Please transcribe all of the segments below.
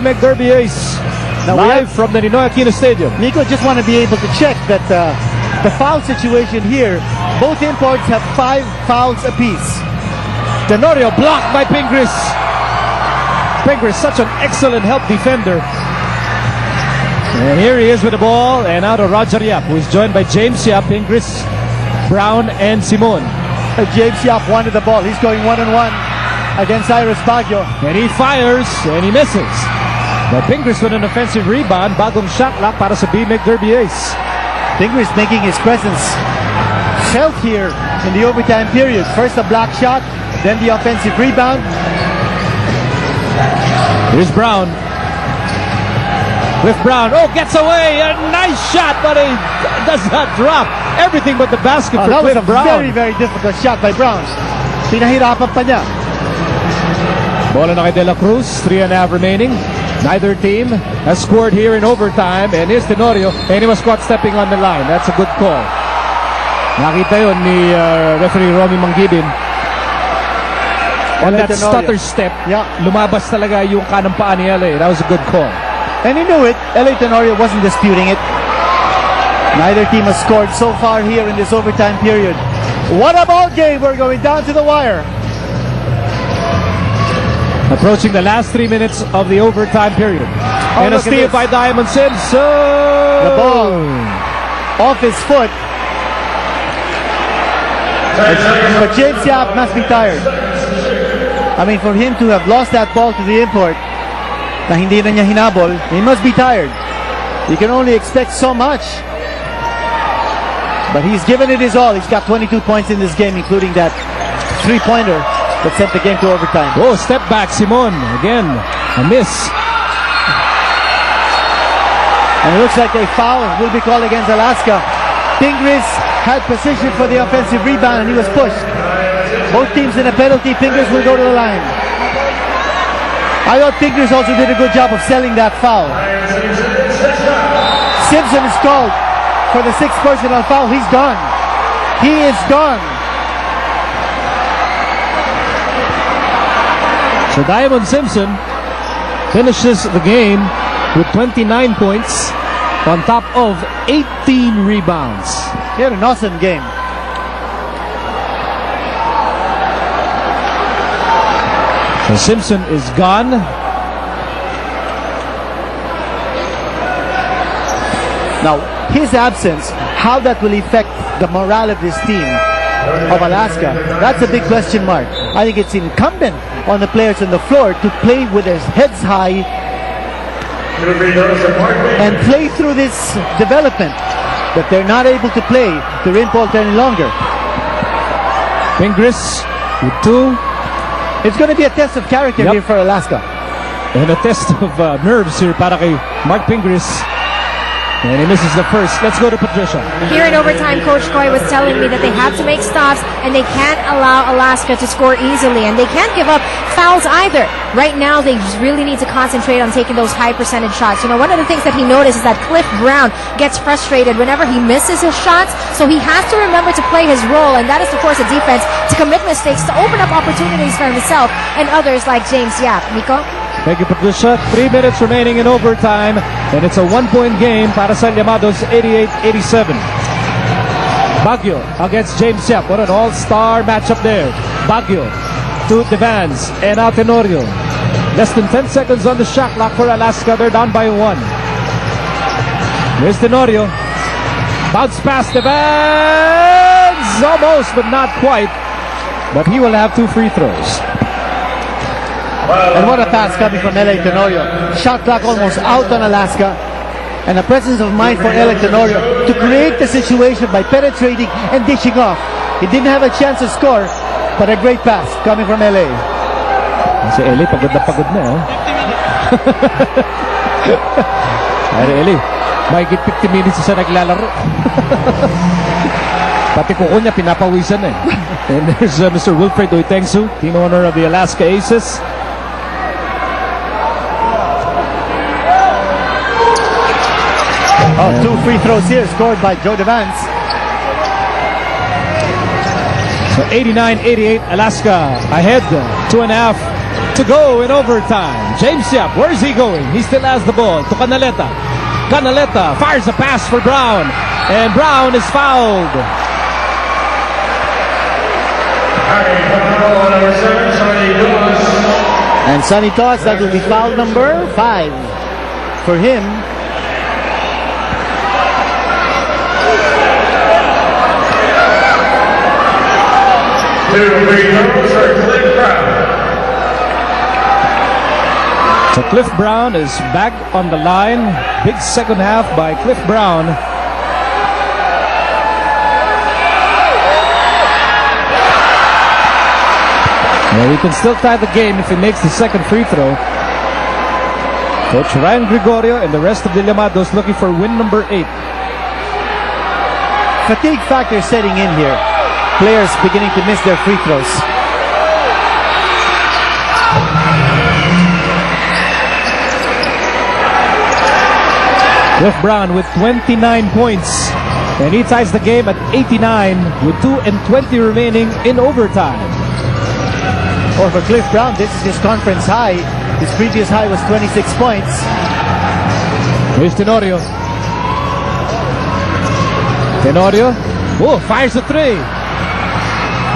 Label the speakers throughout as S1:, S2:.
S1: Derby Ace, live from the Ninoy Aquino Stadium.
S2: Nico, just want to be able to check that the foul situation here, both imports have 5 fouls apiece.
S1: Tenorio blocked by Pingris. Pingris, such an excellent help defender. And here he is with the ball, and out of Roger Yap, who is joined by James Yap, Pingris, Brown, and Simon.
S2: James Yap wanted the ball. He's going one-on-one against Iris Baguio.
S1: And he fires, and he misses. But Pingris with an offensive rebound, bagong shot lock para sa BMEG Derby Ace.
S2: Pingris making his presence felt here in the overtime period. First a block shot, then the offensive rebound.
S1: Here's Brown. With Brown, gets away, a nice shot, but he does not drop. Everything but the basket for
S2: that was
S1: Cliff
S2: a
S1: Brown.
S2: very, very difficult shot by Brown. Pinahirapan pa niya.
S1: Bola na kay De La Cruz, 3.5 remaining. Neither team has scored here in overtime, and here's Tenorio, and he was caught stepping on the line. That's a good call. Nakita yun ni referee Romy Mangibin. On that stutter step, lumabas talaga yung kanang paa ni LA. That was a good call.
S2: And he knew it. LA Tenorio wasn't disputing it. Neither team has scored so far here in this overtime period. What a ball game. We're going down to the wire.
S1: Approaching the last 3 minutes of the overtime period. And a steal by Diamond Simpson.
S2: The ball off his foot. But James Yap must be tired. I mean, for him to have lost that ball to the import, na hindi na niya hinabol, he must be tired. You can only expect so much. But he's given it his all. He's got 22 points in this game, including that three-pointer that sent the game to overtime.
S1: Step back, Simon. Again, a miss.
S2: And it looks like a foul will be called against Alaska. Pingris had position for the offensive rebound, and he was pushed. Both teams in a penalty. Pingris will go to the line. I thought Pingris also did a good job of selling that foul. Simpson is called for the 6th personal foul. He's gone. He is gone.
S1: So Diamond Simpson finishes the game with 29 points on top of 18 rebounds.
S2: He had an awesome game.
S1: So Simpson is gone.
S2: Now, his absence, how that will affect the morale of this team of Alaska, that's a big question mark. I think it's incumbent on the players on the floor to play with their heads high and play through this development that they're not able to play the import any longer.
S1: Pingris with 2.
S2: It's going to be a test of character here for Alaska.
S1: And a test of nerves here para kay Mark Pingris. And he misses the first. Let's go to Patricia.
S3: Here in overtime, Coach Coy was telling me that they have to make stops and they can't allow Alaska to score easily, and they can't give up fouls either. Right now, they really need to concentrate on taking those high percentage shots. You know, one of the things that he noticed is that Cliff Brown gets frustrated whenever he misses his shots, so he has to remember to play his role, and that is to force a defense to commit mistakes, to open up opportunities for himself and others like James Yap. Nico?
S1: Thank you, Patricia. 3 minutes remaining in overtime, and it's a 1-point game para sa Llmados, 88-87. Baguio against James Yap. What an all-star matchup there. Baguio to Devans and now Tenorio. Less than 10 seconds on the shot clock for Alaska. They're down by 1. Here's Tenorio. Bounce pass Devans. Almost, but not quite. But he will have 2 free throws.
S2: And what a pass coming from LA Tenorio. Shot clock almost out on Alaska. And a presence of mind for LA Tenorio to create the situation by penetrating and dishing off. He didn't have a chance to score, but a great pass coming from LA.
S1: Si Eli, pagod na, oh. Ay, Eli, mahigit 50 minutes siya naglalaro. Pati kuko niya, pinapawisan eh. And there's Mr. Wilfred Oitengsu, team owner of the Alaska Aces.
S2: Oh, 2 free throws here scored by Joe Devans.
S1: So 89-88, Alaska ahead. 2.5 to go in overtime. James Yap, where is he going? He still has the ball to Canaleta. Canaleta fires a pass for Brown, and Brown is fouled.
S2: And Sonny Toss, that will be foul number 5 for him.
S1: So Cliff Brown is back on the line. Big second half by Cliff Brown. Well, he can still tie the game if he makes the second free throw. Coach Ryan Gregorio and the rest of the Llmados looking for win number 8.
S2: Fatigue factor setting in here. Players beginning to miss their free throws.
S1: Cliff Brown with 29 points, and he ties the game at 89 with 2:20 remaining in overtime.
S2: Or for Cliff Brown, this is his conference high. His previous high was 26 points.
S1: Here's Tenorio. Tenorio, fires a 3.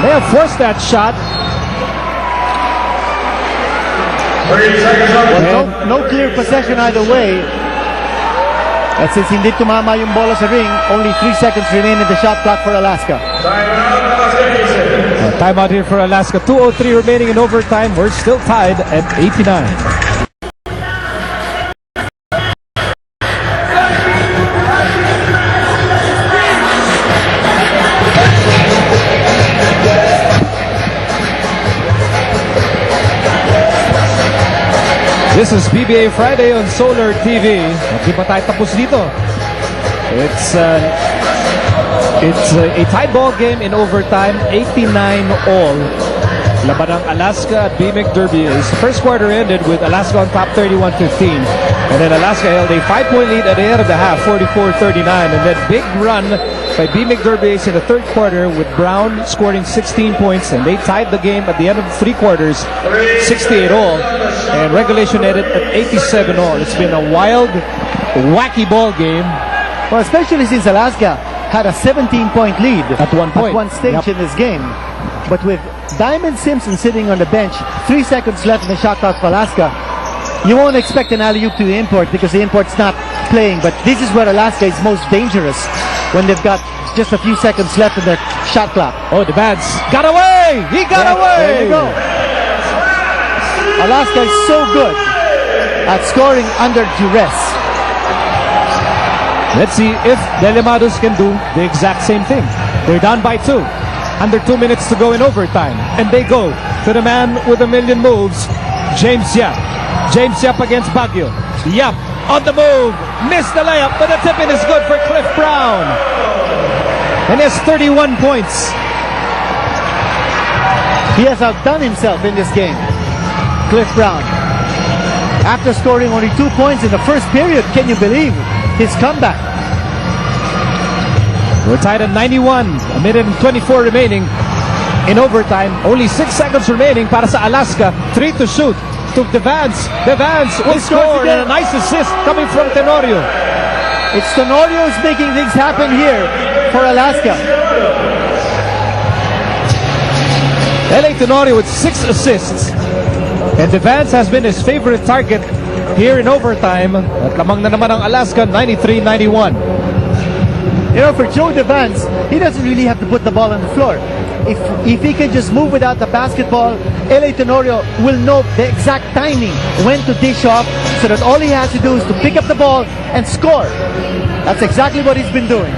S1: May have forced that shot.
S2: Well, no clear possession either way. At since hindi tumama yung bola sa ring, only 3 seconds remain in the shot clock for Alaska.
S1: Timeout here for Alaska. 2:03 remaining in overtime. We're still tied at 89. This is PBA Friday on Solar TV. Hindi pa tayo tapos dito. It's a tie ball game in overtime, 89 all. Laban ng Alaska at BMIC Derby. His first quarter ended with Alaska on top 31-15. And then Alaska held a 5-point lead at the end of the half, 44-39. And then big run by BMIC Derby in the third quarter with Brown scoring 16 points. And they tied the game at the end of 3 quarters, 68 all. And regulation ended at 87 all. It's been a wild, wacky ball game.
S2: Well, especially since Alaska had a 17-point lead
S1: at one point,
S2: at one stage in this game. But with Diamond Simpson sitting on the bench, 3 seconds left in the shot clock for Alaska, you won't expect an alley-oop to the import because the import's not playing. But this is where Alaska is most dangerous, when they've got just a few seconds left in their shot clock.
S1: Oh, the Vance got away! He got away!
S2: There you go. Alaska is so good at scoring under duress.
S1: Let's see if the Llmados can do the exact same thing. They're down by 2. Under 2 minutes to go in overtime. And they go to the man with a million moves, James Yap. James Yap against Baguio. Yap on the move. Missed the layup, but the tip-in is good for Cliff Brown. And he has 31 points.
S2: He has outdone himself in this game, Cliff Brown. After scoring only 2 points in the first period, can you believe his comeback?
S1: We're tied at 91. A minute and 24 remaining in overtime. Only 6 seconds remaining para sa Alaska. 3 to shoot. To Devance. Devance will score, and a nice assist coming from Tenorio.
S2: It's Tenorio who's making things happen here for Alaska.
S1: LA Tenorio with 6 assists. And Devance has been his favorite target here in overtime. At lamang na naman ang Alaska, 93-91.
S2: You know, for Joe Devance, he doesn't really have to put the ball on the floor. If he can just move without the basketball, LA Tenorio will know the exact timing when to dish off, so that all he has to do is to pick up the ball and score. That's exactly what he's been doing.